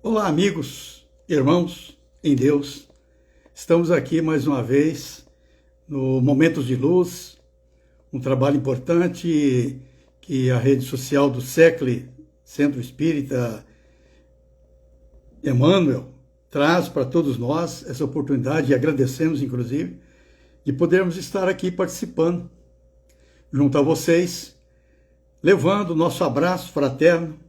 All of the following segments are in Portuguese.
Olá, amigos, irmãos em Deus. Estamos aqui mais uma vez no Momentos de Luz, um trabalho importante que a rede social do SECLE, Centro Espírita Emmanuel, traz para todos nós essa oportunidade, e agradecemos, inclusive, de podermos estar aqui participando junto a vocês, levando o nosso abraço fraterno,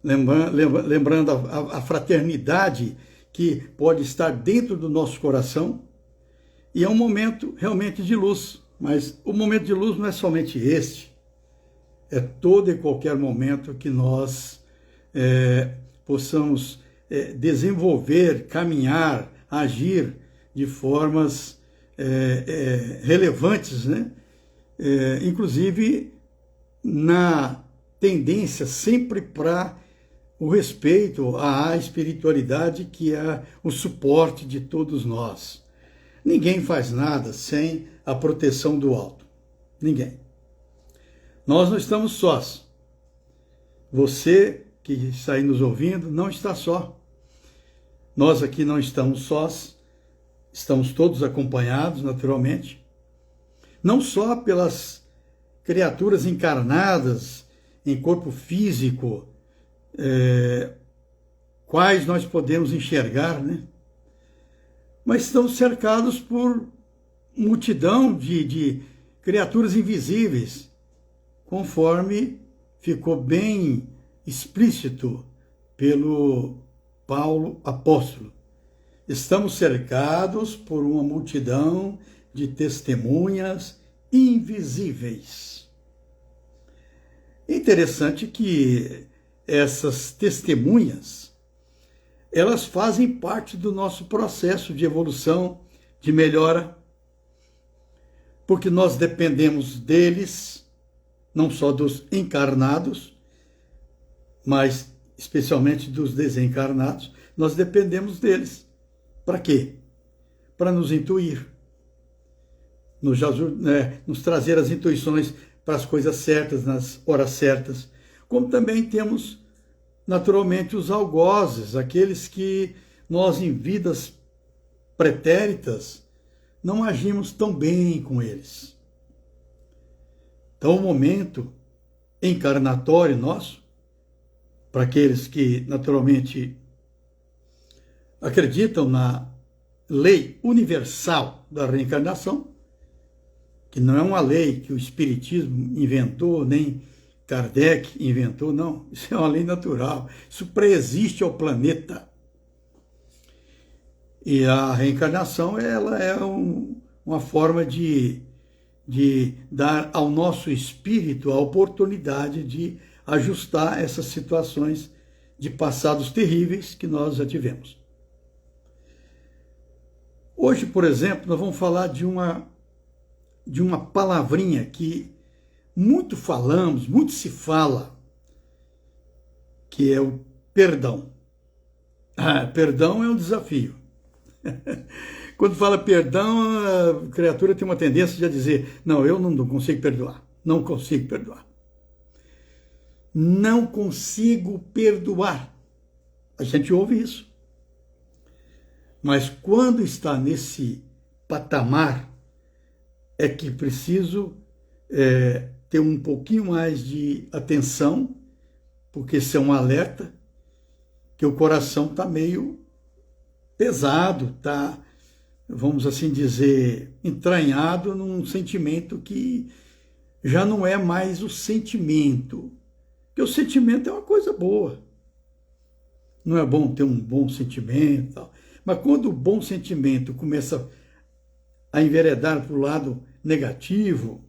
lembrando a fraternidade que pode estar dentro do nosso coração. E é um momento realmente de luz, mas o momento de luz não é somente este, é todo e qualquer momento que nós possamos desenvolver, caminhar, agir de formas relevantes, né? Inclusive na tendência sempre para o respeito à espiritualidade, que é o suporte de todos nós. Ninguém faz nada sem a proteção do alto. Ninguém. Nós não estamos sós. Você que está aí nos ouvindo não está só. Nós aqui não estamos sós. Estamos todos acompanhados, naturalmente. Não só pelas criaturas encarnadas em corpo físico, quais nós podemos enxergar, né? Mas estamos cercados por multidão de criaturas invisíveis, conforme ficou bem explícito pelo Paulo apóstolo. Estamos cercados por uma multidão de testemunhas invisíveis. Interessante que essas testemunhas, elas fazem parte do nosso processo de evolução, de melhora, porque nós dependemos deles, não só dos encarnados, mas especialmente dos desencarnados, nós dependemos deles. Para quê? Para nos intuir, nos trazer as intuições para as coisas certas, nas horas certas, como também temos, naturalmente, os algozes, aqueles que nós, em vidas pretéritas, não agimos tão bem com eles. Então, o momento encarnatório nosso, para aqueles que, naturalmente, acreditam na lei universal da reencarnação, que não é uma lei que o Espiritismo inventou, nem Kardec inventou, não. Isso é uma lei natural. Isso preexiste ao planeta. E a reencarnação, ela é uma forma de dar ao nosso espírito a oportunidade de ajustar essas situações de passados terríveis que nós já tivemos. Hoje, por exemplo, nós vamos falar de uma palavrinha que muito falamos, muito se fala, que é o perdão. Perdão é um desafio. Quando fala perdão, a criatura tem uma tendência de dizer, não, eu não consigo perdoar, não consigo perdoar. Não consigo perdoar. A gente ouve isso. Mas quando está nesse patamar, é que preciso ter um pouquinho mais de atenção, porque isso é um alerta, que o coração está meio pesado, está, vamos assim dizer, entranhado num sentimento que já não é mais o sentimento. Porque o sentimento é uma coisa boa. Não é bom ter um bom sentimento, tal. Mas quando o bom sentimento começa a enveredar para o lado negativo,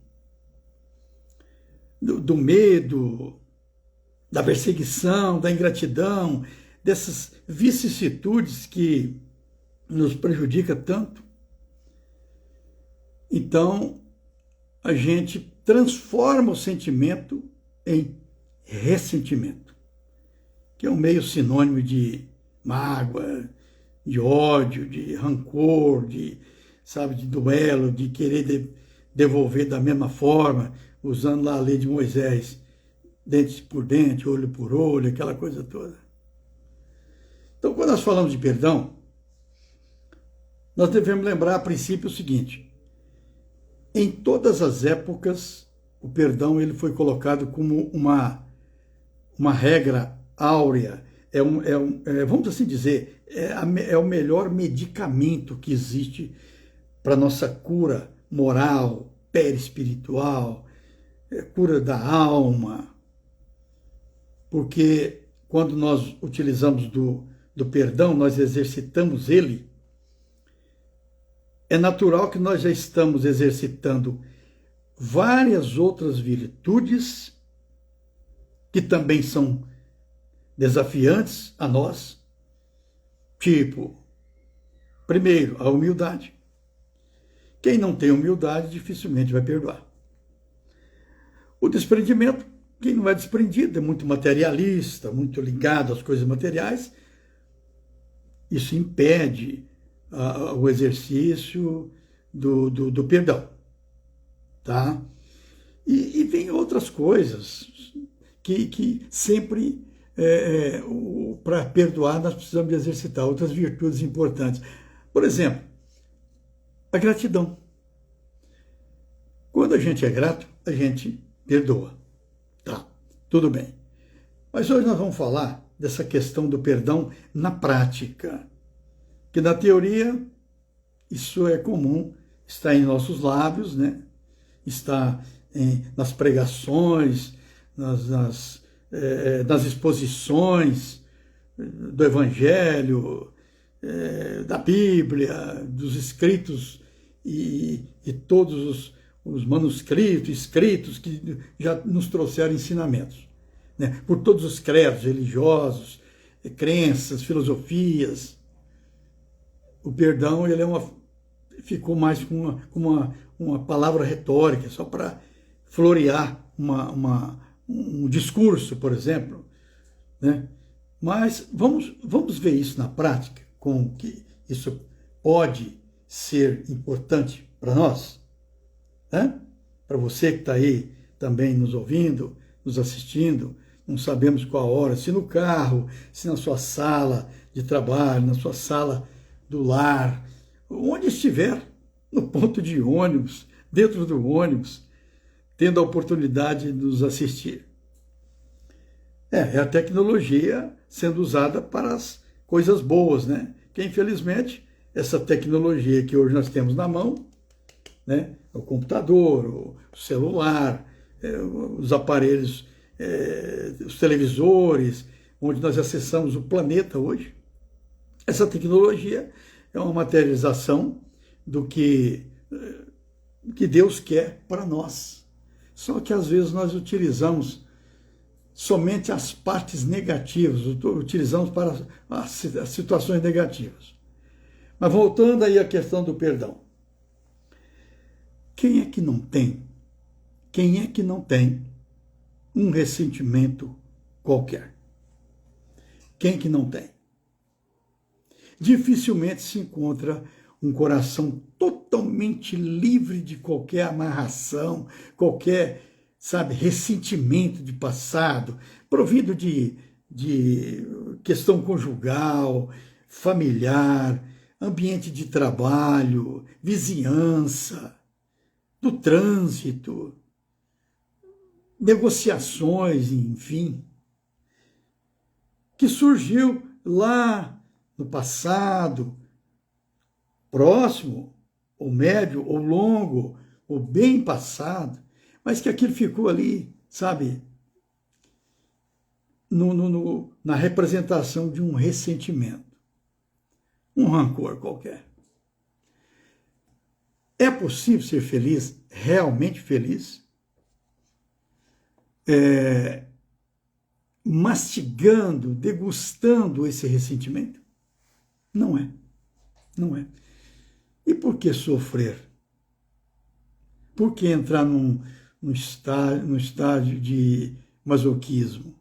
do medo, da perseguição, da ingratidão, dessas vicissitudes que nos prejudica tanto, então a gente transforma o sentimento em ressentimento, que é um meio sinônimo de mágoa, de ódio, de rancor, de duelo, de querer devolver da mesma forma, usando lá a lei de Moisés, dente por dente, olho por olho, aquela coisa toda. nós falamos de perdão, nós devemos lembrar a princípio o seguinte: em todas as épocas, o perdão ele foi colocado como uma regra áurea, vamos assim dizer, é o melhor medicamento que existe para nossa cura moral, perispiritual, cura da alma. Porque quando nós utilizamos do perdão, nós exercitamos ele, é natural que nós já estamos exercitando várias outras virtudes que também são desafiantes a nós, tipo, primeiro, a humildade. Quem não tem humildade dificilmente vai perdoar. O desprendimento, quem não é desprendido, é muito materialista, muito ligado às coisas materiais, isso impede o exercício do perdão, tá? E vem outras coisas que sempre, para perdoar, nós precisamos de exercitar outras virtudes importantes. Por exemplo, a gratidão. Quando a gente é grato, a gente perdoa. Tá, tudo bem. Mas hoje nós vamos falar dessa questão do perdão na prática. Que na teoria, isso é comum, está em nossos lábios, né? Está nas pregações, nas exposições do Evangelho, da Bíblia, dos escritos e todos os manuscritos, escritos que já nos trouxeram ensinamentos, né? Por todos os credos religiosos, crenças, filosofias. O perdão ele ficou mais com uma palavra retórica, só para florear um discurso, por exemplo, né? Mas vamos ver isso na prática, como que isso pode ser importante para nós, né? Para você que está aí também nos ouvindo, nos assistindo, não sabemos qual a hora, se no carro, se na sua sala de trabalho, na sua sala do lar, onde estiver, no ponto de ônibus, dentro do ônibus, tendo a oportunidade de nos assistir. É a tecnologia sendo usada para as coisas boas, né? Que infelizmente essa tecnologia que hoje nós temos na mão, né? O computador, o celular, os aparelhos, os televisores, onde nós acessamos o planeta hoje. Essa tecnologia é uma materialização do que Deus quer para nós. Só que às vezes nós utilizamos somente as partes negativas, utilizamos para as situações negativas. Mas voltando aí à questão do perdão. Quem é que não tem? Quem é que não tem um ressentimento qualquer? Quem que não tem? Dificilmente se encontra um coração totalmente livre de qualquer amarração, qualquer, ressentimento de passado, provido de questão conjugal, familiar, ambiente de trabalho, vizinhança, do trânsito, negociações, enfim, que surgiu lá no passado, próximo, ou médio, ou longo, ou bem passado, mas que aquilo ficou ali, na representação de um ressentimento, um rancor qualquer. É possível ser feliz, realmente feliz, mastigando, degustando esse ressentimento? Não é. Não é. E por que sofrer? Por que entrar no estágio de masoquismo?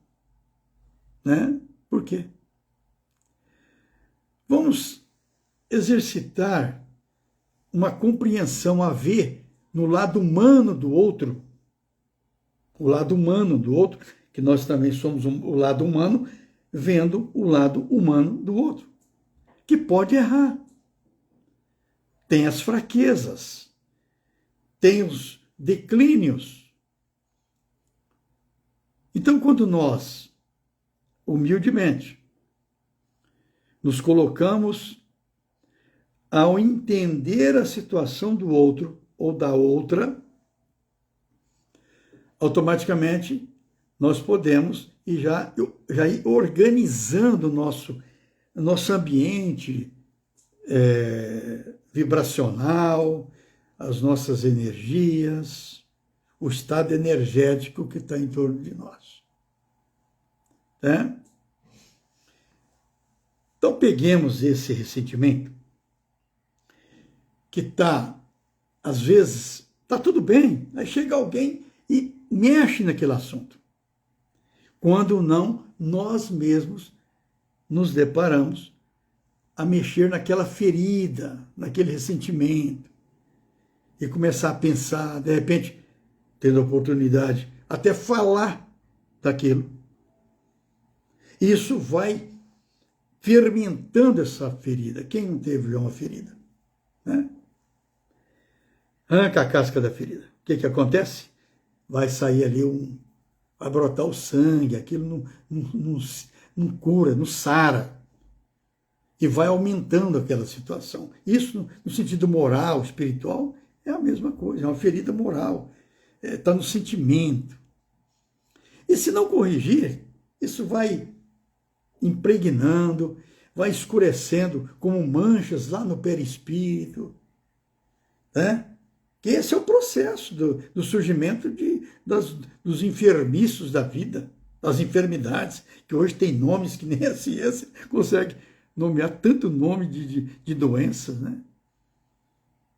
Né? Por quê? Vamos exercitar uma compreensão a ver no lado humano do outro. O lado humano do outro, que nós também somos o lado humano, vendo o lado humano do outro. que pode errar. Tem as fraquezas, tem os declínios. Então, quando nós, humildemente, nos colocamos ao entender a situação do outro ou da outra, automaticamente nós podemos já ir organizando o nosso ambiente vibracional, as nossas energias, o estado energético que está em torno de nós. Tá? Então, peguemos esse ressentimento, que está, às vezes, está tudo bem, aí chega alguém e mexe naquele assunto. Quando não, nós mesmos nos deparamos a mexer naquela ferida, naquele ressentimento, e começar a pensar, de repente, tendo a oportunidade, até falar daquilo. Isso vai fermentando essa ferida. Quem não teve uma ferida? Né? Arranca a casca da ferida. O que acontece? Vai sair ali vai brotar o sangue, aquilo não cura, não sara. E vai aumentando aquela situação. Isso, no sentido moral, espiritual, é a mesma coisa, é uma ferida moral. Está no sentimento. E se não corrigir, isso vai impregnando, vai escurecendo como manchas lá no perispírito, né? Que esse é o processo do surgimento dos enfermiços da vida, das enfermidades, que hoje tem nomes que nem a ciência consegue nomear tanto nome de doenças, né?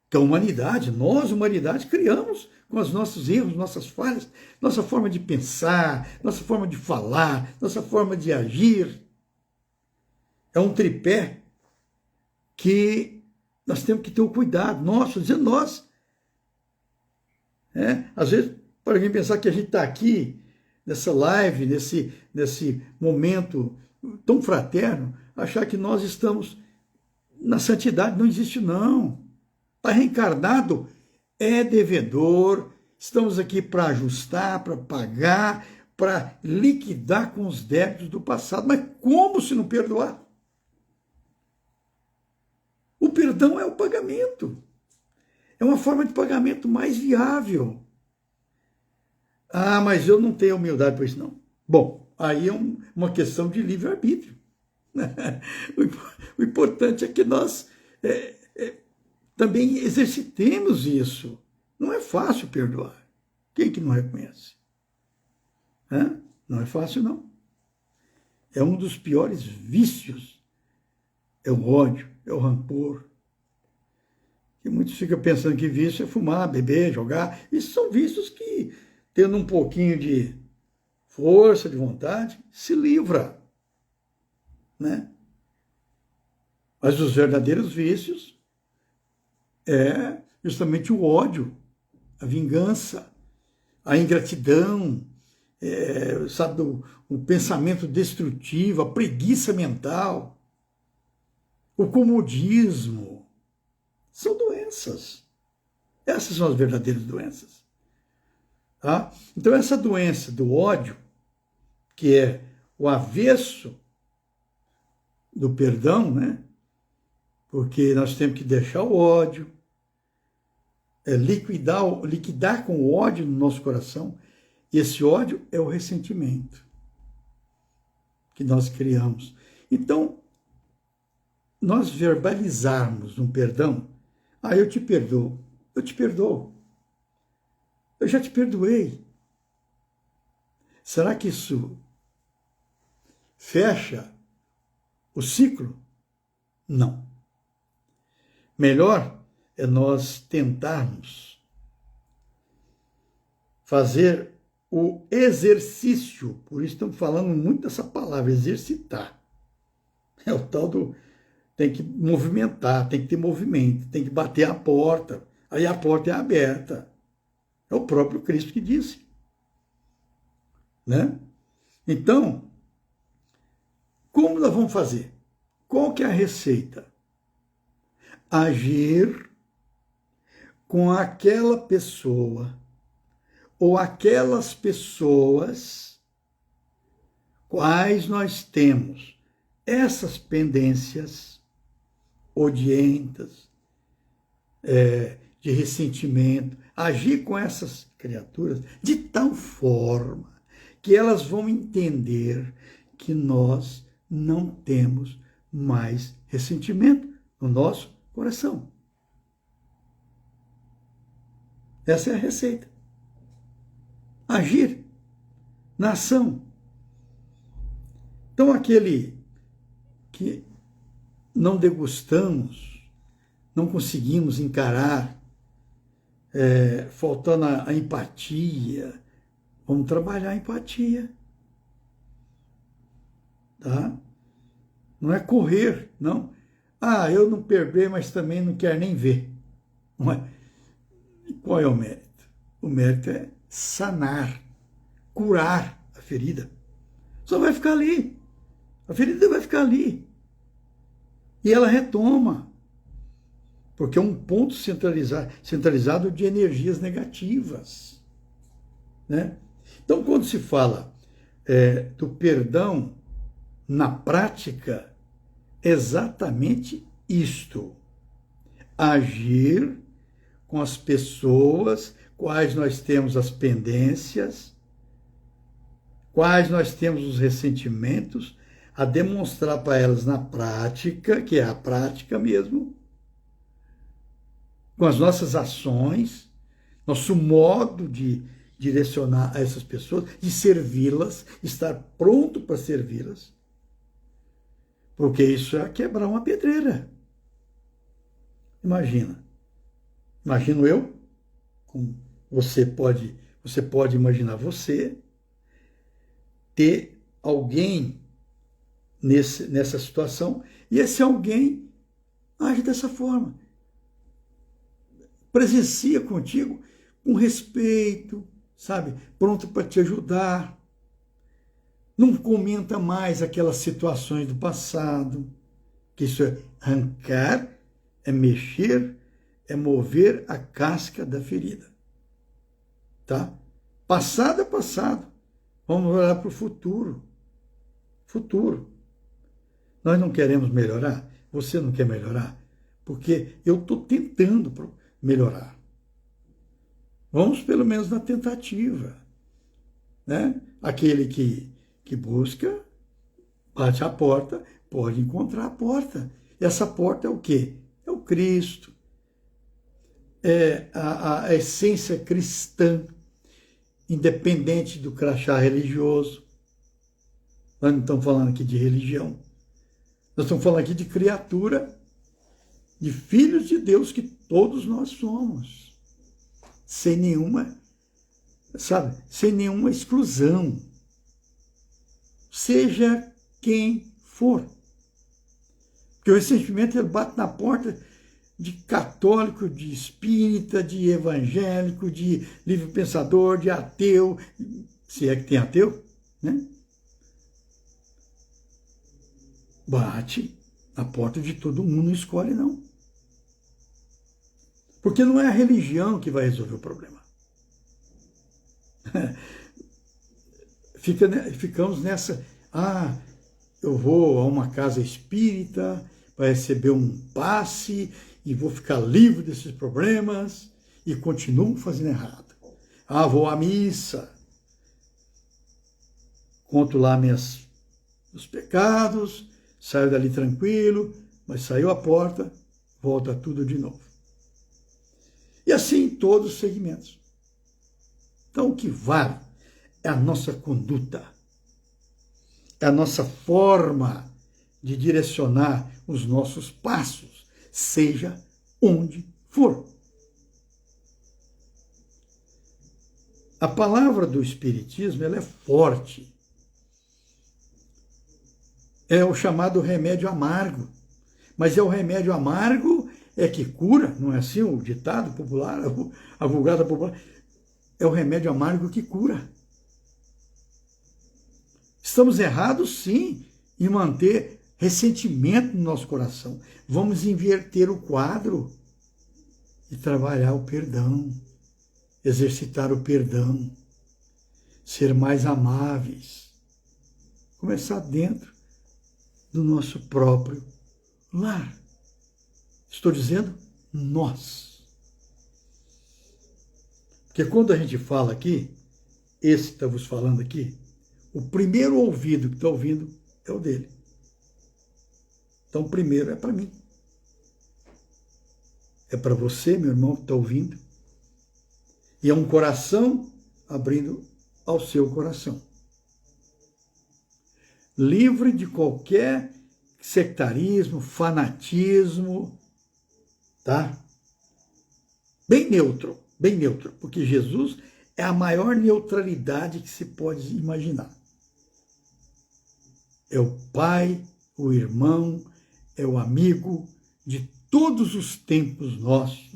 Que a humanidade, nós, humanidade, criamos com os nossos erros, nossas falhas, nossa forma de pensar, nossa forma de falar, nossa forma de agir. É um tripé que nós temos que ter o cuidado. Nossa, dizendo nós. Às vezes, para alguém pensar que a gente está aqui, nessa live, nesse momento tão fraterno, achar que nós estamos na santidade. Não existe, não. Está reencarnado, é devedor. Estamos aqui para ajustar, para pagar, para liquidar com os débitos do passado. Mas como se não perdoar? O perdão é o pagamento. É uma forma de pagamento mais viável. Ah, mas eu não tenho humildade para isso, não. Bom, aí é uma questão de livre-arbítrio. O importante é que nós também exercitemos isso. Não é fácil perdoar. Quem que não reconhece? Não é fácil, não. É um dos piores vícios. É o ódio, é o rancor. E muitos ficam pensando que vício é fumar, beber, jogar. Isso são vícios que, tendo um pouquinho de força, de vontade, se livra. Né? Mas os verdadeiros vícios é justamente o ódio, a vingança, a ingratidão, sabe, o pensamento destrutivo, a preguiça mental, o comodismo. São doenças. Essas são as verdadeiras doenças. Tá? Então, essa doença do ódio, que é o avesso do perdão, né? Porque nós temos que deixar o ódio, liquidar com o ódio no nosso coração. E esse ódio é o ressentimento que nós criamos. Então, nós verbalizarmos um perdão, eu te perdoo, eu te perdoo, eu já te perdoei. Será que isso fecha o ciclo? Não. Melhor é nós tentarmos fazer o exercício, por isso estamos falando muito dessa palavra, exercitar. É o tal do... Tem que movimentar, tem que ter movimento, tem que bater a porta, aí a porta é aberta. É o próprio Cristo que disse. Né? Então, como nós vamos fazer? qual que é a receita? Agir com aquela pessoa ou aquelas pessoas quais nós temos essas pendências odientas, de ressentimento, agir com essas criaturas de tal forma que elas vão entender que nós não temos mais ressentimento no nosso coração. Essa é a receita. Agir na ação. Então, aquele que não degustamos, não conseguimos encarar, faltando a empatia, vamos trabalhar a empatia. Tá? Não é correr, não. Eu não perdoei, mas também não quero nem ver. Não é? E qual é o mérito? O mérito é sanar, curar a ferida. Só vai ficar ali. A ferida vai ficar ali. E ela retoma. Porque é um ponto centralizado de energias negativas. Né? Então, quando se fala do perdão na prática, é exatamente isto. Agir com as pessoas quais nós temos as pendências, quais nós temos os ressentimentos, a demonstrar para elas na prática, que é a prática mesmo, com as nossas ações, nosso modo de direcionar a essas pessoas, de servi-las, estar pronto para servi-las, porque isso é quebrar uma pedreira. Imagino eu, você pode imaginar você ter alguém nessa situação, e esse alguém age dessa forma. Presencia contigo com respeito, sabe? Pronto para te ajudar. Não comenta mais aquelas situações do passado, que isso é arrancar, é mexer, é mover a casca da ferida. Tá? Passado é passado. Vamos olhar para o futuro. Futuro. Nós não queremos melhorar? Você não quer melhorar? Porque eu estou tentando melhorar. Vamos pelo menos na tentativa. Né? Aquele que busca, bate a porta, pode encontrar a porta. E essa porta é o quê? É o Cristo. É a essência cristã, independente do crachá religioso. Nós não estamos falando aqui de religião. Nós estamos falando aqui de criatura, de filhos de Deus que todos nós somos. Sem nenhuma, sem nenhuma exclusão. Seja quem for. Porque o ressentimento ele bate na porta de católico, de espírita, de evangélico, de livre pensador, de ateu, se é que tem ateu, né? Bate na porta de todo mundo, não escolhe não. Porque não é a religião que vai resolver o problema. Ficamos nessa, eu vou a uma casa espírita para receber um passe e vou ficar livre desses problemas e continuo fazendo errado. Vou à missa, conto lá meus pecados, saio dali tranquilo, mas saiu a porta, volta tudo de novo. E assim em todos os segmentos. Então o que vale é a nossa conduta, é a nossa forma de direcionar os nossos passos, seja onde for. A palavra do Espiritismo ela é forte. É o chamado remédio amargo. Mas é o remédio amargo que cura, não é assim o ditado popular, a vulgata popular? É o remédio amargo que cura. Estamos errados, sim, em manter ressentimento no nosso coração. Vamos inverter o quadro e trabalhar o perdão, exercitar o perdão, ser mais amáveis, começar dentro do nosso próprio lar. Estou dizendo nós. Porque quando a gente fala aqui, esse que está vos falando aqui, o primeiro ouvido que está ouvindo é o dele. Então, o primeiro é para mim. É para você, meu irmão, que está ouvindo. E é um coração abrindo ao seu coração. Livre de qualquer sectarismo, fanatismo, tá? Bem neutro, porque Jesus é a maior neutralidade que se pode imaginar. É o pai, o irmão, é o amigo de todos os tempos nossos,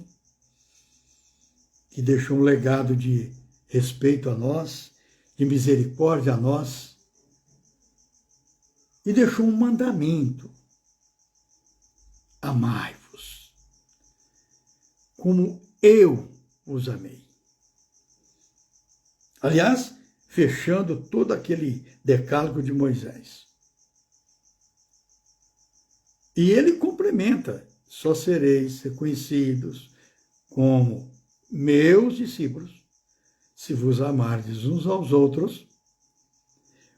que deixou um legado de respeito a nós, de misericórdia a nós, e deixou um mandamento: amai-vos, como eu os amei. Aliás, fechando todo aquele decálogo de Moisés. E ele complementa: só sereis reconhecidos como meus discípulos se vos amardes uns aos outros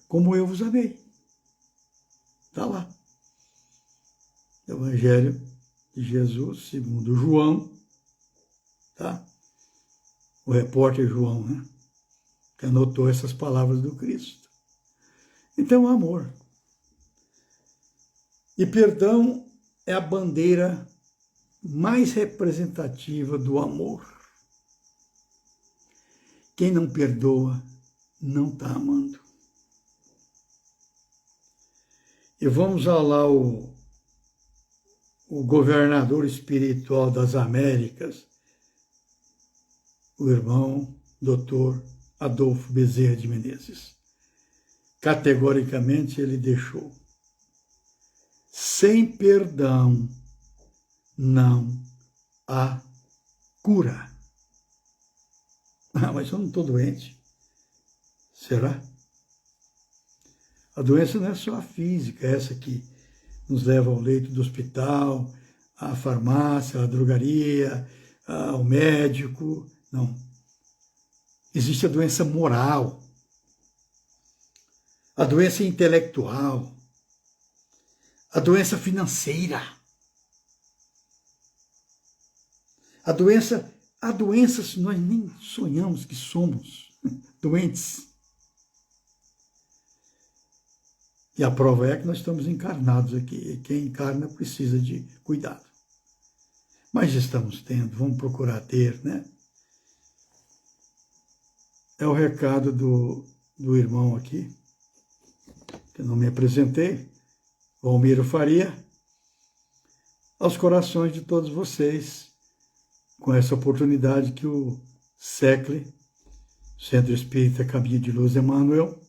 como eu vos amei. Está lá. Evangelho de Jesus segundo João, tá? O repórter João, né? Que anotou essas palavras do Cristo. Então, amor. E perdão é a bandeira mais representativa do amor. Quem não perdoa não está amando. E vamos lá o governador espiritual das Américas, o irmão Dr. Adolfo Bezerra de Menezes. Categoricamente ele deixou: sem perdão não há cura. Ah, mas eu não estou doente. Será? A doença não é só a física, essa que nos leva ao leito do hospital, à farmácia, à drogaria, ao médico. Não. Existe a doença moral, a doença intelectual, a doença financeira, a doença se nós nem sonhamos que somos doentes. E a prova é que nós estamos encarnados aqui. E quem encarna precisa de cuidado. Mas estamos tendo, vamos procurar ter, né? É o recado do irmão aqui, que eu não me apresentei, Valmiro Faria, aos corações de todos vocês, com essa oportunidade que o SECLE, Centro Espírita Caminho de Luz Emmanuel,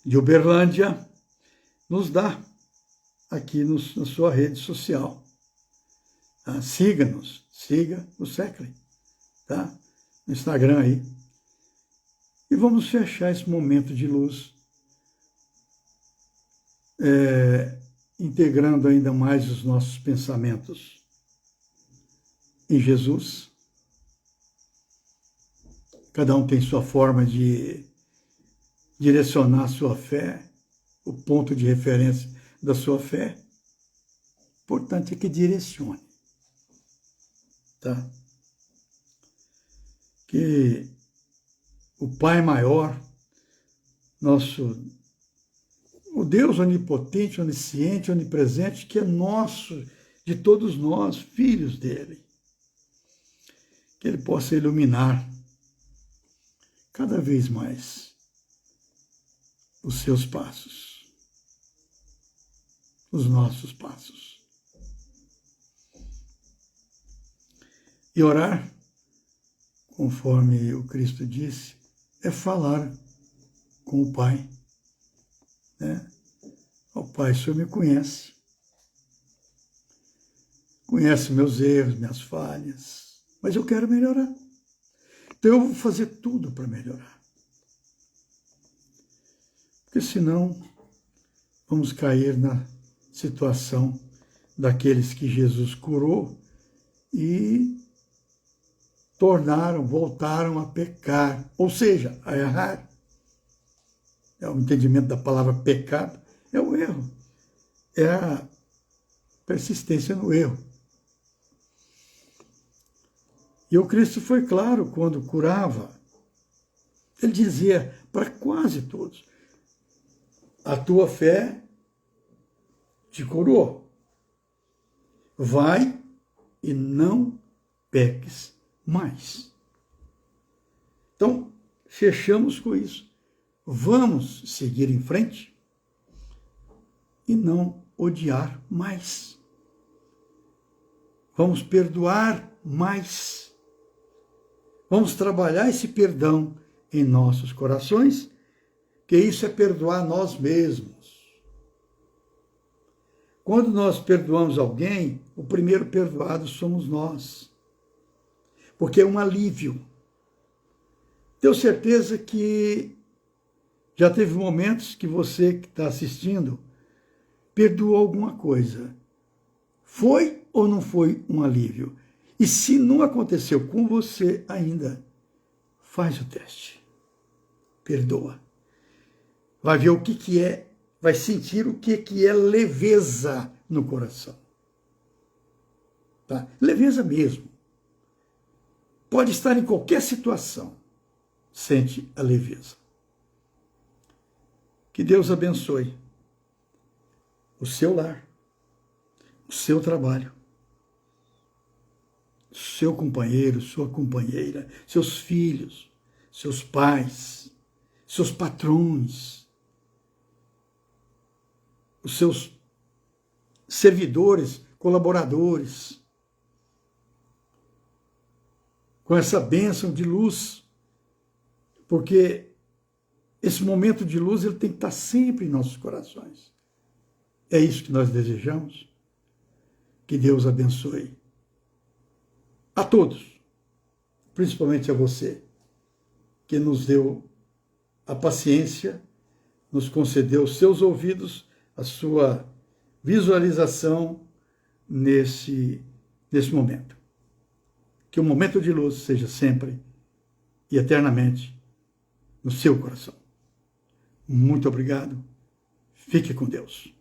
de Uberlândia, nos dá aqui na sua rede social. Tá? Siga-nos, siga o SECLE, tá? No Instagram aí. E vamos fechar esse momento de luz, integrando ainda mais os nossos pensamentos em Jesus. Cada um tem sua forma de direcionar a sua fé, o ponto de referência da sua fé. O importante é que direcione. Tá? Que o Pai maior, o Deus onipotente, onisciente, onipresente, que é nosso, de todos nós, filhos dele, que ele possa iluminar cada vez mais os seus passos, os nossos passos. E orar, conforme o Cristo disse, é falar com o Pai, né? Ó Pai, o Senhor me conhece. Conhece meus erros, minhas falhas, mas eu quero melhorar. Então eu vou fazer tudo para melhorar. Porque senão vamos cair na situação daqueles que Jesus curou e voltaram a pecar, ou seja, a errar. É o entendimento da palavra pecado, é o erro, é a persistência no erro. E o Cristo foi claro quando curava. Ele dizia para quase todos: a tua fé te curou. Vai e não peques mais. Então, fechamos com isso. Vamos seguir em frente e não odiar mais. Vamos perdoar mais. Vamos trabalhar esse perdão em nossos corações, que isso é perdoar nós mesmos. Quando nós perdoamos alguém, o primeiro perdoado somos nós. Porque é um alívio. Tenho certeza que já teve momentos que você que está assistindo perdoou alguma coisa. Foi ou não foi um alívio? E se não aconteceu com você ainda, faz o teste. Perdoa. Vai ver o que é, vai sentir o que é leveza no coração. Tá? Leveza mesmo. Pode estar em qualquer situação. Sente a leveza. Que Deus abençoe o seu lar, o seu trabalho, seu companheiro, sua companheira, seus filhos, seus pais, seus patrões, os seus servidores, colaboradores, com essa bênção de luz, porque esse momento de luz ele tem que estar sempre em nossos corações. É isso que nós desejamos. Que Deus abençoe a todos, principalmente a você, que nos deu a paciência, nos concedeu os seus ouvidos, a sua visualização nesse momento. Que o momento de luz seja sempre e eternamente no seu coração. Muito obrigado. Fique com Deus.